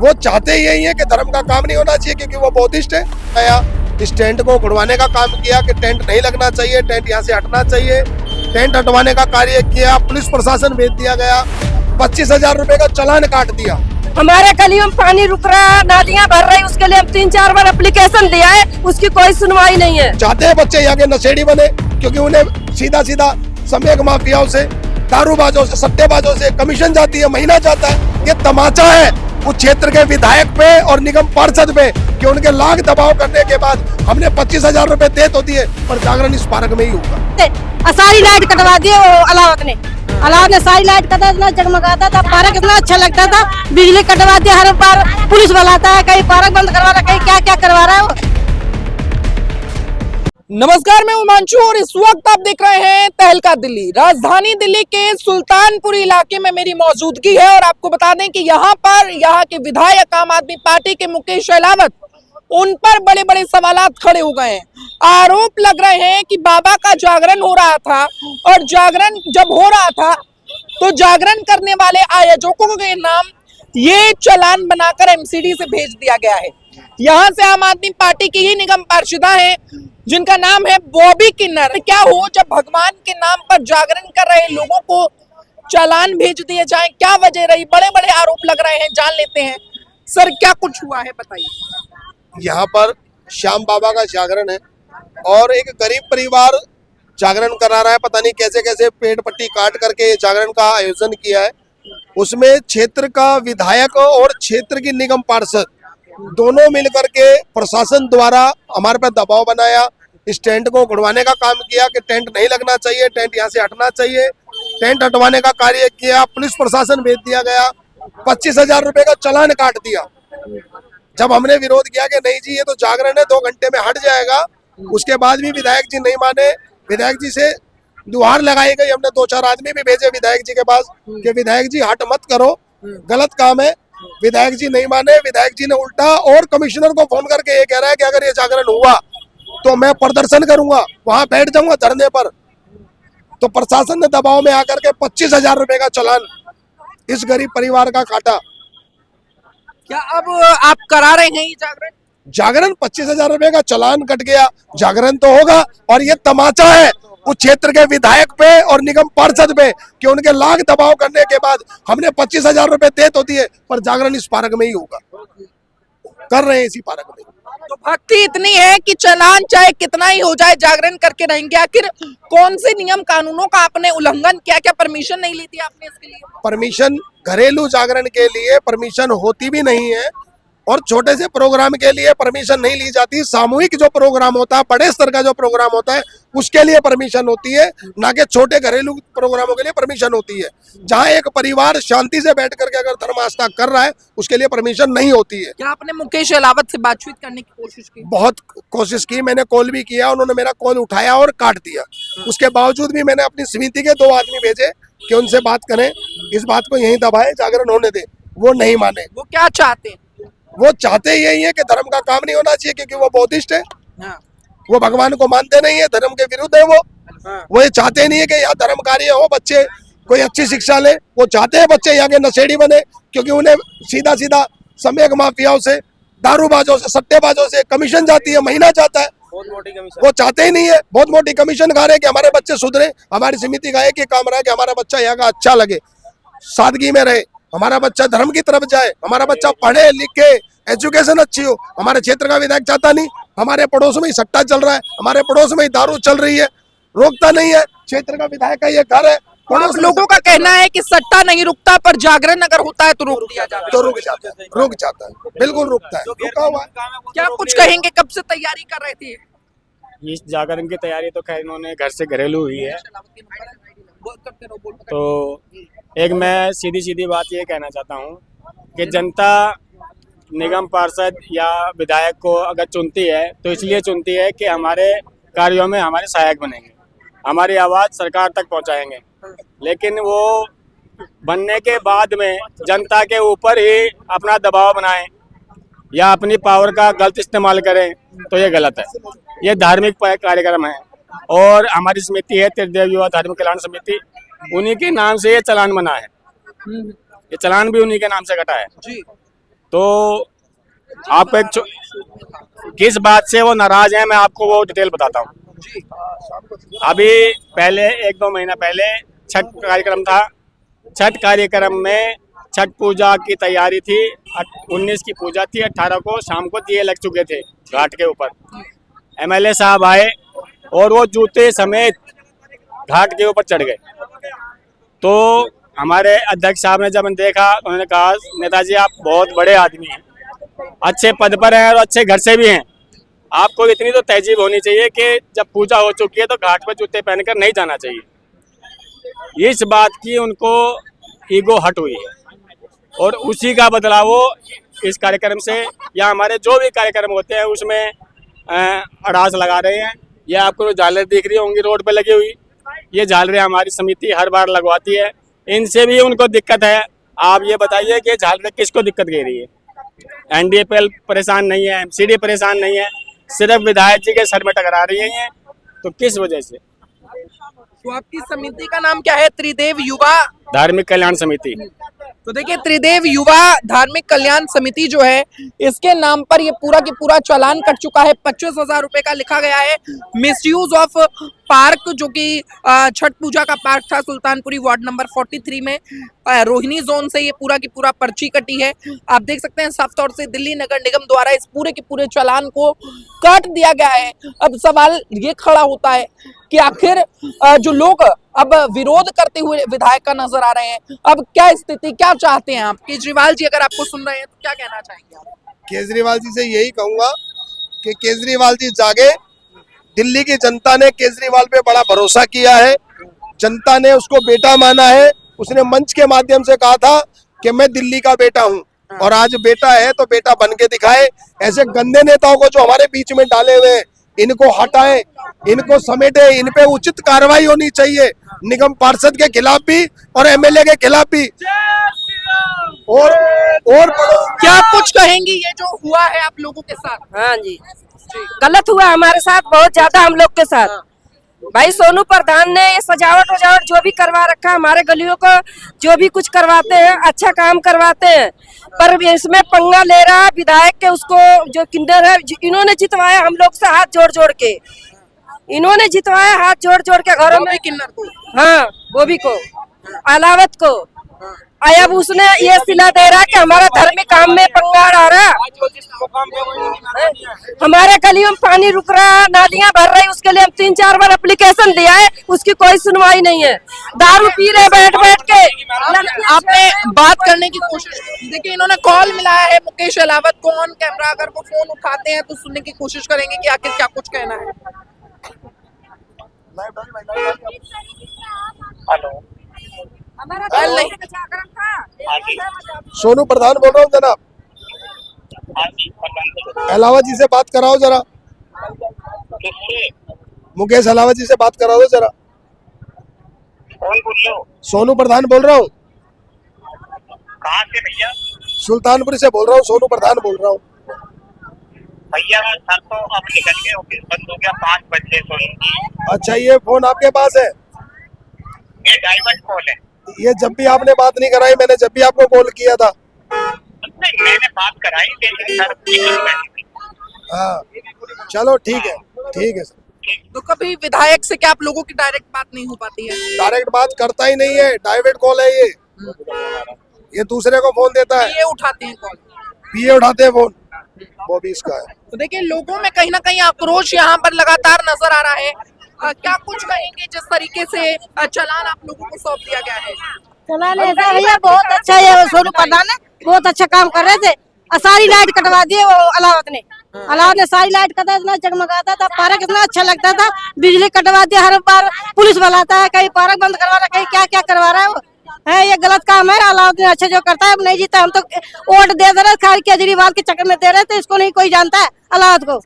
वो चाहते यही है कि धर्म का काम नहीं होना चाहिए, क्योंकि वो बौद्धिस्ट है। नया स्टैंड को उड़वाने का काम किया कि टेंट नहीं लगना चाहिए, टेंट यहाँ से हटना चाहिए। टेंट हटवाने का कार्य किया, पुलिस प्रशासन भेज दिया गया, 25,000 रुपए का चालान काट दिया। हमारे गलियों में पानी रुक रहा है, नालियाँ भर रही, उसके लिए हम 3-4 बार एप्लीकेशन दिया है, उसकी कोई सुनवाई नहीं है। चाहते हैं बच्चे यहाँ के नशेड़ी बने, क्योंकि उन्हें सीधा सीधा समयक माफियाओं से, दारूबाजों से, सट्टेबाजों से कमीशन जाती है, महीना जाता है। ये तमाचा है उस क्षेत्र के विधायक पे और निगम पार्षद पे कि उनके लाख दबाव करने के बाद हमने 25,000 रुपए दे तो दिए, पर जागरण इस पार्क में ही होगा। सारी लाइट कटवा दी वो अलावत ने सारी लाइट कटा, इतना जगमगाता था, पार्क इतना अच्छा लगता था। बिजली कटवा दी, हर बार पुलिस बुलाता है, कहीं पार्क बंद करवा रहा है, कहीं क्या क्या करवा रहा है वो। नमस्कार, मैं हिमांशु और इस वक्त आप देख रहे हैं तहलका दिल्ली। राजधानी दिल्ली के सुल्तानपुर इलाके में मेरी मौजूदगी है और आपको बता दें कि यहाँ के विधायक आम आदमी पार्टी के मुकेश अहलावत, उन पर बड़े बड़े सवालात खड़े हो गए हैं। आरोप लग रहे हैं कि बाबा का जागरण हो रहा था और जागरण जब हो रहा था तो जागरण करने वाले आयोजकों के नाम ये चालान बनाकर एमसीडी से भेज दिया गया है। यहाँ से आम आदमी पार्टी की ही निगम पार्षदा है जिनका नाम है बॉबी किन्नर। क्या हो जब भगवान के नाम पर जागरण कर रहे लोगों को चालान भेज दिए जाएं, क्या वजह रही? बड़े बड़े आरोप लग रहे हैं, जान लेते हैं। सर, क्या कुछ हुआ है, बताइए। यहाँ पर श्याम बाबा का जागरण है और एक गरीब परिवार जागरण करा रहा है। पता नहीं कैसे कैसे पेट पट्टी काट करके जागरण का आयोजन किया है। उसमें क्षेत्र का विधायक और क्षेत्र की निगम पार्षद दोनों मिलकर के प्रशासन द्वारा हमारे पर दबाव बनाया, इस टेंट को उड़वाने का काम किया कि टेंट नहीं लगना चाहिए, टेंट यहाँ से हटना चाहिए। टेंट हटवाने का कार्य किया, पुलिस प्रशासन भेज दिया गया, 25,000 रुपए का चालान काट दिया। जब हमने विरोध किया कि नहीं जी ये तो जागरण है, 2 घंटे में हट जाएगा, उसके बाद भी विधायक जी नहीं माने। विधायक जी से गुहार लगाई गई, हमने 2-4 आदमी भी भेजे विधायक जी के पास कि विधायक जी हट मत करो, गलत काम है। विधायक जी नहीं माने। विधायक जी ने उल्टा और कमिश्नर को फोन करके ये कह रहा है कि अगर ये जागरण हुआ तो मैं प्रदर्शन करूंगा, वहां बैठ जाऊंगा धरने पर। तो प्रशासन ने दबाव में आकर के 25,000 रुपए का चालान इस गरीब परिवार का काटा। क्या अब आप करा रहे हैं ये जागरण 25,000 रुपए का चालान कट गया, जागरण तो होगा। और ये तमाचा है उस क्षेत्र के विधायक पे और निगम पार्षद पे कि उनके लाख दबाव करने के बाद हमने 25,000 रुपए दे तो दिए, पर जागरण इस पार्क में ही होगा, कर रहे हैं इसी पार्क में। तो भक्ति इतनी है कि चालान चाहे कितना ही हो जाए जागरण करके रहेंगे। आखिर कौन से नियम कानूनों का आपने उल्लंघन किया? क्या परमिशन नहीं ली थी आपने इसके लिए? परमिशन घरेलू जागरण के लिए परमिशन होती भी नहीं है और छोटे से प्रोग्राम के लिए परमिशन नहीं ली जाती। सामूहिक जो प्रोग्राम होता है, बड़े स्तर का जो प्रोग्राम होता है, उसके लिए परमिशन होती है, ना कि छोटे घरेलू प्रोग्रामों के लिए परमिशन होती है। जहां एक परिवार शांति से बैठ करके अगर धर्म आस्था कर रहा है, उसके लिए परमिशन नहीं होती है। क्या आपने मुकेश अहलावत से बातचीत करने की कोशिश की? बहुत कोशिश की, मैंने कॉल भी किया, उन्होंने मेरा कॉल उठाया और काट दिया। उसके बावजूद भी मैंने अपनी समिति के 2 आदमी भेजे कि उनसे बात करें, इस बात को यहीं दबाए, जागरण होने दे। वो नहीं माने। वो क्या चाहते हैं? वो चाहते यही है कि धर्म का काम नहीं होना चाहिए, क्योंकि वो बौद्धिस्ट है। हाँ। वो भगवान को मानते नहीं है, धर्म के विरुद्ध है। वो ये चाहते नहीं है कि यहाँ धर्म कार्य हो, बच्चे कोई अच्छी शिक्षा ले। वो चाहते हैं बच्चे यहाँ के नशेड़ी बने, क्योंकि उन्हें सीधा सीधा समयक माफियाओं से, दारूबाजों से, सट्टेबाजों से कमीशन जाती है, महीना जाता है। वो चाहते ही नहीं है, बहुत मोटी कमीशन खा रहे हैं कि हमारे बच्चे सुधरे। हमारी समिति का एक ही काम रहा है कि हमारा बच्चा यहाँ का अच्छा लगे, सादगी में रहे, हमारा बच्चा धर्म की तरफ जाए, हमारा बच्चा पढ़े लिखे, एजुकेशन अच्छी हो। हमारे क्षेत्र का विधायक चाहता नहीं। हमारे पड़ोस में ही सट्टा चल रहा है, हमारे पड़ोस में ही दारू चल रही है, रोकता नहीं है। क्षेत्र का विधायक का ये घर है। पड़ोस लोगों का कहना है कि सट्टा नहीं रुकता, पर जागरण अगर होता है तो रोक दिया जाता है। तो रुक जाता है, बिल्कुल रुकता है, रुका हुआ है। क्या कुछ कहेंगे? कब से तैयारी कर रहे थे? इस जागरण की तैयारी तो खैर इन्होंने घर से घरेलू हुई है। तो एक मैं सीधी बात ये कहना चाहता हूँ कि जनता निगम पार्षद या विधायक को अगर चुनती है तो इसलिए चुनती है कि हमारे कार्यों में हमारे सहायक बनेंगे, हमारी आवाज़ सरकार तक पहुँचाएंगे। लेकिन वो बनने के बाद में जनता के ऊपर ही अपना दबाव बनाएं या अपनी पावर का गलत इस्तेमाल करें तो ये गलत है। ये धार्मिक कार्यक्रम है और हमारी समिति है त्रिदेव युवा धार्मिक कल्याण समिति, उन्हीं के नाम से ये चालान बना है। ये चालान भी उन्हीं के नाम से कटा है। तो आप किस बात से वो नाराज हैं मैं आपको वो डिटेल बताता हूँ। अभी पहले 1-2 महीना पहले छठ कार्यक्रम था। छठ कार्यक्रम में छठ पूजा की तैयारी थी। 19 की पूजा थी, 18 को शाम को दिए लग चुके थे घाट के ऊपर। एमएलए साहब आए और वो जूते समेत घाट के ऊपर चढ़ गए। तो हमारे अध्यक्ष साहब ने जब देखा, उन्होंने कहा नेताजी आप बहुत बड़े आदमी हैं, अच्छे पद पर हैं और अच्छे घर से भी हैं, आपको इतनी तो तहजीब होनी चाहिए कि जब पूजा हो चुकी है तो घाट पर जूते पहनकर नहीं जाना चाहिए। इस बात की उनको ईगो हट हुई है और उसी का बदलाव वो इस कार्यक्रम से या हमारे जो भी कार्यक्रम होते हैं उसमें अड़ास लगा रहे हैं। ये आपको झालर दिख रही होंगी रोड पे लगी हुई, ये झालरें हमारी समिति हर बार लगवाती है। इनसे भी उनको दिक्कत है। आप ये बताइए कि झालरें किसको दिक्कत दे रही है? एनडीएपीएल परेशान नहीं है, एमसीडी परेशान नहीं है, सिर्फ विधायक जी के सर में टकरा रही है। तो किस वजह से? तो आपकी समिति का नाम क्या है? त्रिदेव युवा धार्मिक कल्याण समिति। तो देखिए त्रिदेव युवा धार्मिक कल्याण समिति जो है, इसके नाम पर ये पूरा की पूरा चालान कट चुका है। 25,000 रुपए का लिखा गया है। मिसयूज ऑफ पार्क, जो कि छठ पूजा का पार्क था सुल्तानपुरी वार्ड नंबर 43 में, रोहिणी जोन से ये पूरा की पूरा पर्ची कटी है। आप देख सकते हैं साफ तौर से दिल्ली नगर निगम द्वारा इस पूरे के पूरे चालान को काट दिया गया है। अब सवाल ये खड़ा होता है कि आखिर जो लोग अब विरोध करते हुए विधायक का नजर आ रहे हैं, अब क्या स्थिति, क्या चाहते हैं आप? केजरीवाल जी अगर आपको सुन रहे हैं तो क्या कहना चाहेंगे आप? केजरीवाल जी से यही कहूंगा कि केजरीवाल जी जागे। दिल्ली की जनता ने केजरीवाल पे बड़ा भरोसा किया है, जनता ने उसको बेटा माना है। उसने मंच के माध्यम से कहा था कि मैं दिल्ली का बेटा हूं, और आज बेटा है तो बेटा बन के दिखाए। ऐसे गंदे नेताओं को जो हमारे बीच में डाले हुए, इनको हटाए, इनको समेटे, इन पे उचित कार्रवाई होनी चाहिए, निगम पार्षद के खिलाफ भी और एमएलए के खिलाफ भी। और क्या कुछ कहेंगी ये जो हुआ है आप लोगों के साथ? हाँ जी, गलत हुआ हमारे साथ, बहुत ज्यादा हम लोग के साथ। भाई सोनू प्रधान ने ये सजावट वजावट जो भी करवा रखा, हमारे गलियों को जो भी कुछ करवाते हैं, अच्छा काम करवाते हैं, पर इसमें पंगा ले रहा है विधायक के। उसको जो किन्नर है, इन्होंने जितवाया हम लोग से हाथ जोड़ जोड़ के, इन्होंने जितवाया हाथ जोड़ जोड़ के घरों में। किन्नर को? हाँ, बॉबी को, अलावत को। अब उसने ये सिला दे रहा कि हमारा धार्मिक काम में पंगा आ रहा। हमारे गलियों में पानी रुक रहा, नालियां भर रही, उसके लिए हम 3-4 बार एप्लीकेशन दिया है, उसकी कोई सुनवाई नहीं है। दारू पी रहे बैठ बैठ के। आपने बात करने की कोशिश, देखिए इन्होंने कॉल मिलाया है मुकेश अलावत को ऑन कैमरा। अगर वो फोन उठाते हैं तो सुनने की कोशिश करेंगे कि आखिर क्या कुछ कहना है। हेलो, सोनू प्रधान बोल रहा हूँ जनाब, अलावत जी से बात कराओ जरा। मुकेश अलावत जी से बात करा दो जरा। कौन बोल रहे हो? सोनू प्रधान बोल रहा हूँ। कहाँ से भैया? सुल्तानपुरी से बोल रहा हूँ, सोनू प्रधान बोल रहा हूँ। भैया सर तो अब निकल गए, ऑफिस बंद हो गया, 5 बजे सोनू। अच्छा, ये फोन आपके पास है? ये डाइवर्ट कॉल है। ये जब भी आपने बात नहीं कराई, मैंने जब भी आपको कॉल किया था। नहीं, मैंने बात कराई लेकिन सर निकल गए। हाँ चलो ठीक है, ठीक है सर। तो कभी विधायक से क्या आप लोगों की डायरेक्ट बात नहीं हो पाती है? डायरेक्ट बात करता ही नहीं है, डाइवर्ट कॉल है ये दूसरे को फोन देता है। ये उठाते हैं कॉल, पीए उठाते हैं फोन, वो भी इसका है। तो देखिए लोगों में कहीं ना कहीं आक्रोश यहाँ पर लगातार नजर आ रहा है। क्या कुछ कहेंगे जिस तरीके से चालान आप लोगों को सौंप दिया गया है? चलान ऐसा भैया बहुत अच्छा है, सोनू प्रधान ने बहुत अच्छा काम कर रहे थे। सारी लाइट कटवा दिए वो अलावत ने सारी लाइट कटा, इतना जगमगाता था, पार्क इतना अच्छा लगता था। बिजली कटवा दिया, हर बार पुलिस बुलाता है, कहीं पार्क बंद करवा रहा, कहीं क्या क्या करवा रहा है वो। है ये गलत काम है। अलावत ने अच्छा जो करता है, अब नहीं जीता। हम तो वोट दे रहे खाली केजरीवाल के चक्कर में दे रहे थे, इसको नहीं कोई जानता है अलावत को।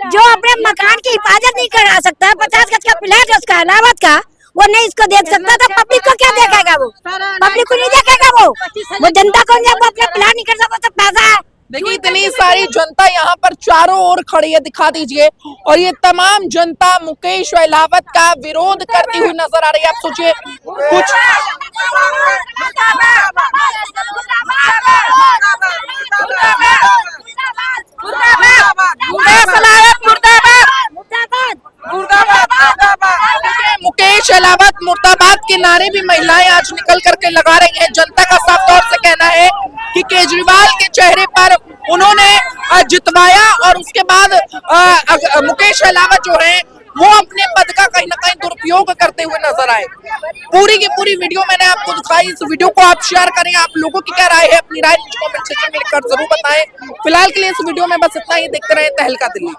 जो अपने मकान की हिफाजत नहीं करा सकता, 50 गज का फ्लैट है उसका अलावत का, वो नहीं इसको देख सकता, तो पब्लिक को क्या देखेगा? वो पब्लिक को नहीं देखेगा। वो जनता को जब अपना प्लान नहीं कर सकता तो पैसा देखिए इतनी सारी जनता यहाँ पर चारों ओर खड़ी है, दिखा दीजिए, और ये तमाम जनता मुकेश अहलावत का विरोध करती हुई नजर आ रही है। आप सोचिए कुछ मुकेश अहलावत मुर्दाबाद के नारे भी महिलाएं आज निकल करके लगा रही हैं। जनता का साफ तौर से कहना है कि केजरीवाल के चेहरे पर उन्होंने जितवाया और उसके बाद मुकेश अहलावत जो है वो अपने पद का कहीं ना कहीं दुरुपयोग करते हुए नजर आए। पूरी की पूरी वीडियो मैंने आपको दिखाई। इस वीडियो को आप शेयर करें। आप लोगों की क्या राय है, अपनी राय कमेंट सेक्शन में लिखकर जरूर बताएं। फिलहाल के लिए इस वीडियो में बस इतना ही। देखते रहें तहलका दिल्ली।